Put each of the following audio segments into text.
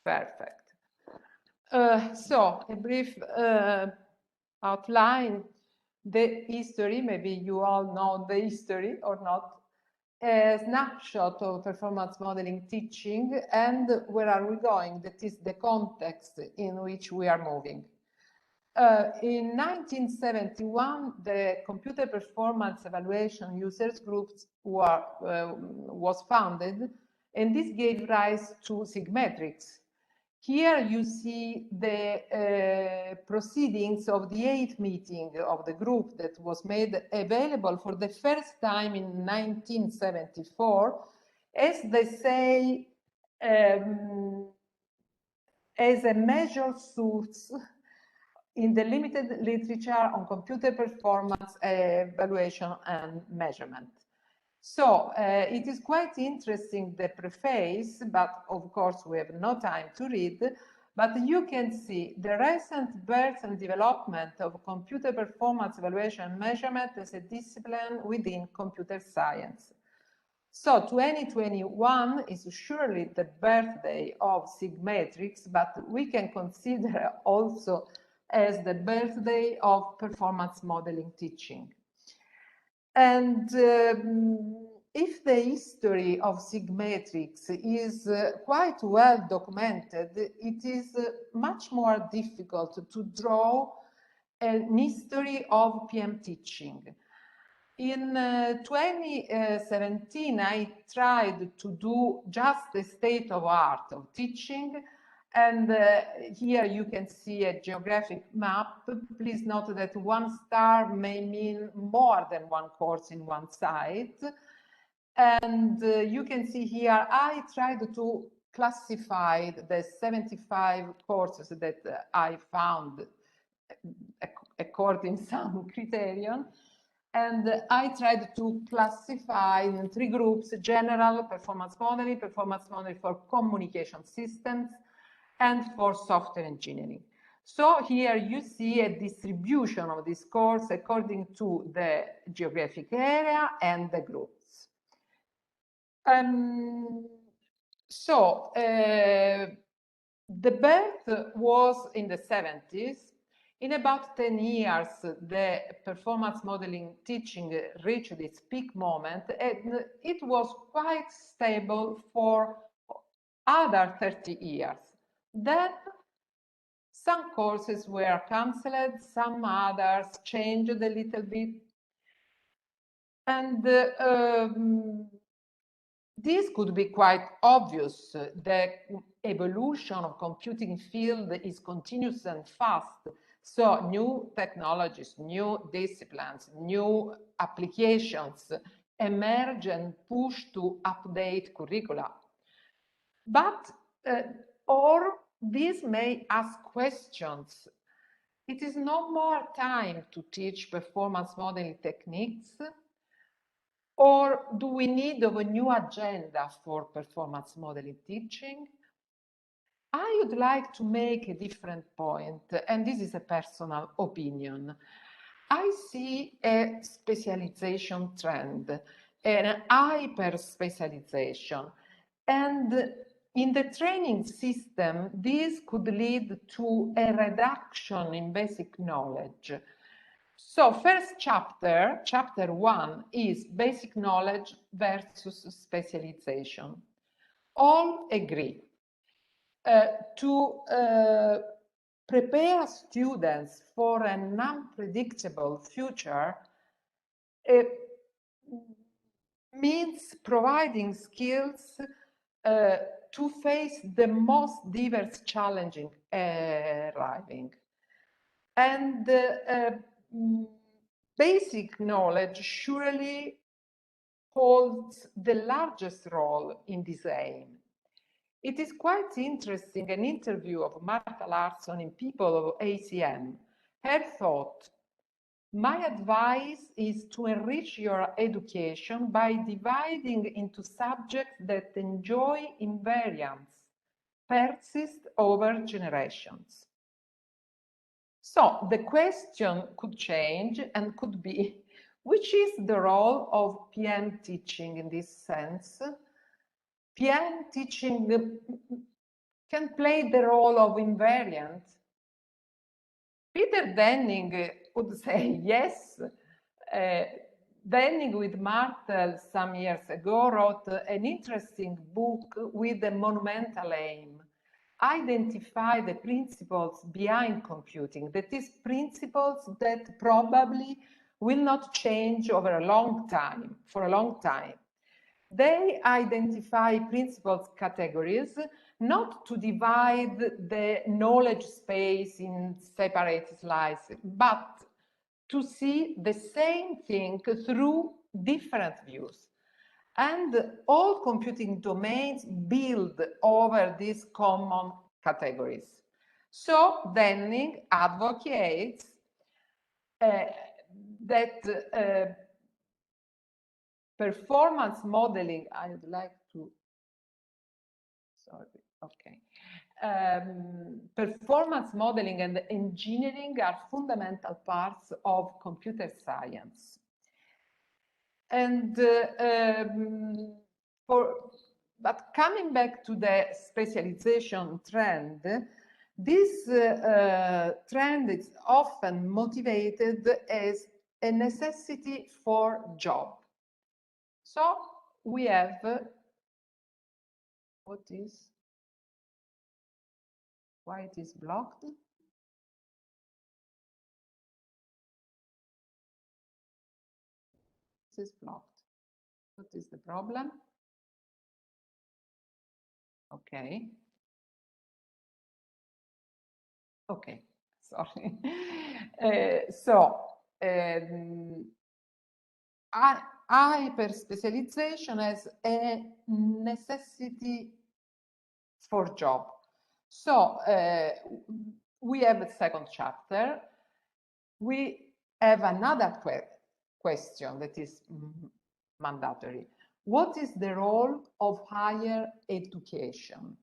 Perfect. So a brief outline, the history, maybe you all know the history or not, a snapshot of performance modeling teaching and where are we going, that is the context in which we are moving. In 1971, the Computer Performance Evaluation Users Groups was founded, and this gave rise to Sigmetrics. Here you see the proceedings of the 8th meeting of the group that was made available for the first time in 1974, as they say, as a measure source in the limited literature on computer performance evaluation and measurement. So it is quite interesting, the preface, but of course we have no time to read, but you can see the recent birth and development of computer performance evaluation and measurement as a discipline within computer science. So 2021 is surely the birthday of Sigmetrics, but we can consider also as the birthday of performance modeling teaching. And if the history of Sigmetrics is quite well documented, it is much more difficult to draw an history of PM teaching. In 2017, I tried to do just the state of art of teaching. And here you can see a geographic map. Please note that 1 star may mean more than one course in one site. And you can see here, I tried to classify the 75 courses that I found according to some criterion. And I tried to classify in 3 groups: general performance modeling for communication systems, and for software engineering. So here you see a distribution of this course according to the geographic area and the groups. The birth was in the 70s. In about 10 years, the performance modeling teaching reached its peak moment, and it was quite stable for other 30 years. Then some courses were cancelled, some others changed a little bit. And this could be quite obvious. The evolution of computing field is continuous and fast. So new technologies, new disciplines, new applications emerge and push to update curricula. But, or this may ask questions. It is no more time to teach performance modeling techniques, or do we need of a new agenda for performance modeling teaching? I would like to make a different point, and this is a personal opinion. I see a specialization trend, an hyper-specialization, and in the training system, this could lead to a reduction in basic knowledge. So first chapter 1, is basic knowledge versus specialization. All agree to prepare students for an unpredictable future means providing skills to face the most diverse challenging arriving. And basic knowledge surely holds the largest role in this aim. It is quite interesting, an interview of Martha Larsson in People of ACM. Her thought: my advice is to enrich your education by dividing into subjects that enjoy invariance, persist over generations. So the question could change and could be, which is the role of PM teaching in this sense? PM teaching can play the role of invariant? Peter Denning would say yes. Denning with Martel some years ago wrote an interesting book with a monumental aim. Identify the principles behind computing, that is, principles that probably will not change over a long time, for a long time. They identify principles categories, not to divide the knowledge space in separate slices, but to see the same thing through different views. And all computing domains build over these common categories. So Denning advocates that performance modeling, I would like to, sorry, okay. Performance modeling and engineering are fundamental parts of computer science. And but coming back to the specialization trend, this trend is often motivated as a necessity for job. So we have, what is, why it is blocked? This is blocked. What is the problem? Okay. Okay, sorry. Hyper-specialization as a necessity for job. So we have a second chapter. We have another question that is mandatory. What is the role of higher education?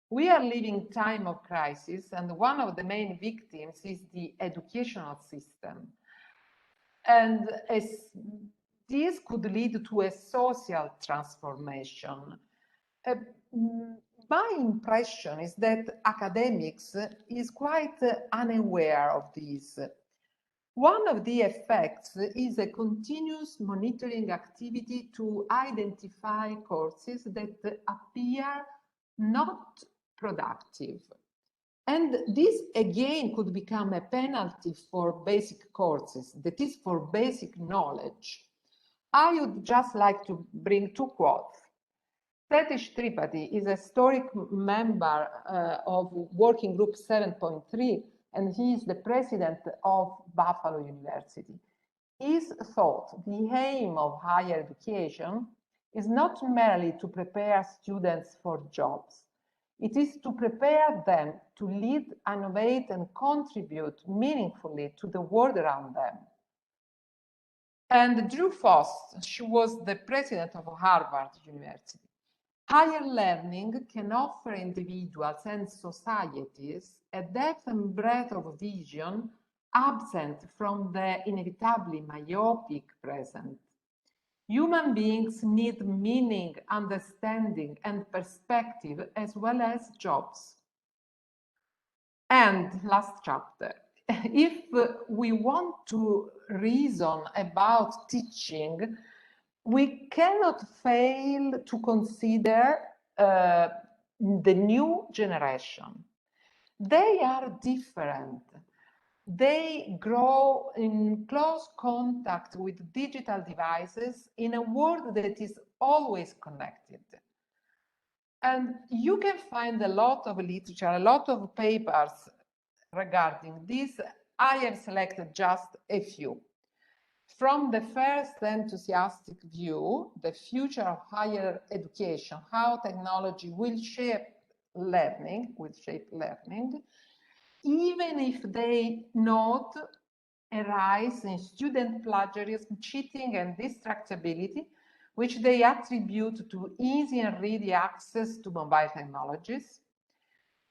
We are living time of crisis, and one of the main victims is the educational system. And this could lead to a social transformation. My impression is that academics is quite unaware of this. One of the effects is a continuous monitoring activity to identify courses that appear not productive. And this again could become a penalty for basic courses, that is for basic knowledge. I would just like to bring two quotes. Satish Tripathi is a historic member of Working Group 7.3, and he is the president of Buffalo University. His thought, the aim of higher education is not merely to prepare students for jobs. It is to prepare them to lead, innovate, and contribute meaningfully to the world around them. And Drew Fost, she was the president of Harvard University. Higher learning can offer individuals and societies a depth and breadth of vision absent from the inevitably myopic present. Human beings need meaning, understanding, and perspective, as well as jobs. And last chapter, if we want to reason about teaching, we cannot fail to consider the new generation. They are different. They grow in close contact with digital devices in a world that is always connected. And you can find a lot of literature, a lot of papers regarding this. I have selected just a few. From the first enthusiastic view, the future of higher education, how technology will shape learning, even if they note a rise in student plagiarism, cheating, and distractibility, which they attribute to easy and ready access to mobile technologies.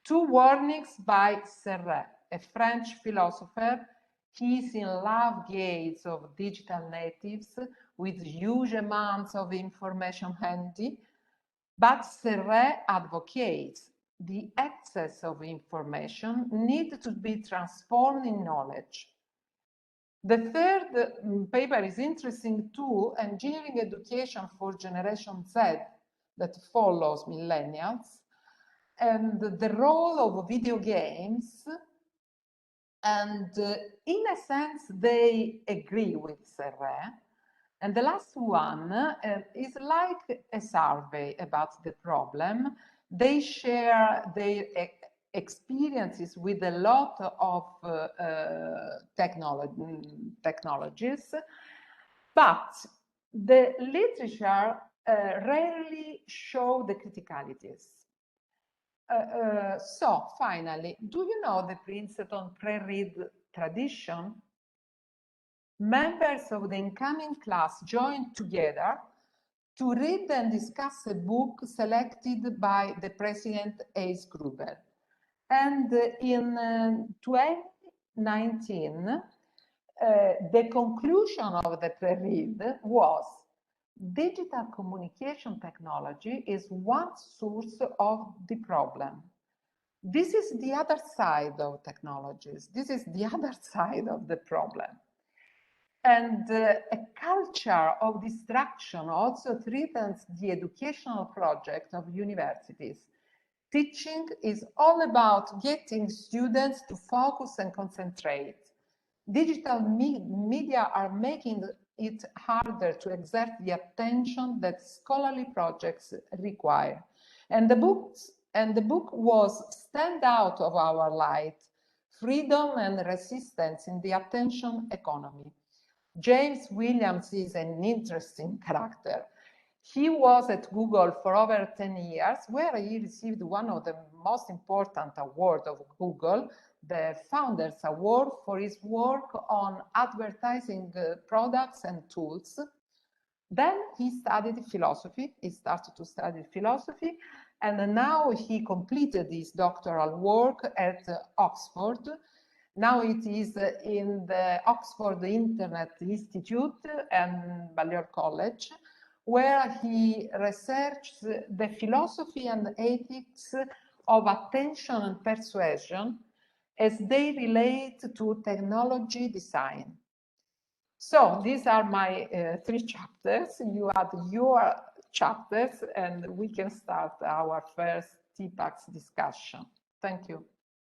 Two warnings by Serre, a French philosopher. He's in love gaze of digital natives with huge amounts of information handy, but Serre advocates the excess of information need to be transformed in knowledge. The third paper is interesting too, engineering education for Generation Z that follows millennials, and the role of video games. And in a sense, they agree with Serre. And the last one is like a survey about the problem. They share their experiences with a lot of technologies, but the literature rarely show the criticalities. So finally, do you know the Princeton pre-read tradition? Members of the incoming class joined together to read and discuss a book selected by the president, Ace Gruber. And in 2019, the conclusion of the pre-read was: digital communication technology is one source of the problem. This is the other side of technologies. This is the other side of the problem. And a culture of distraction also threatens the educational project of universities. Teaching is all about getting students to focus and concentrate. Digital media are making it harder to exert the attention that scholarly projects require. And the book was Stand Out of Our Light, Freedom and Resistance in the Attention Economy. James Williams is an interesting character. He was at Google for over 10 years, where he received one of the most important awards of Google, the Founders Award, for his work on advertising products and tools. Then he studied philosophy. He started to study philosophy, and now he completed his doctoral work at Oxford. Now it is in the Oxford Internet Institute and Balliol College, where he researched the philosophy and ethics of attention and persuasion as they relate to technology design. So these are my 3 chapters. You add your chapters and we can start our first TeaPACS discussion. Thank you.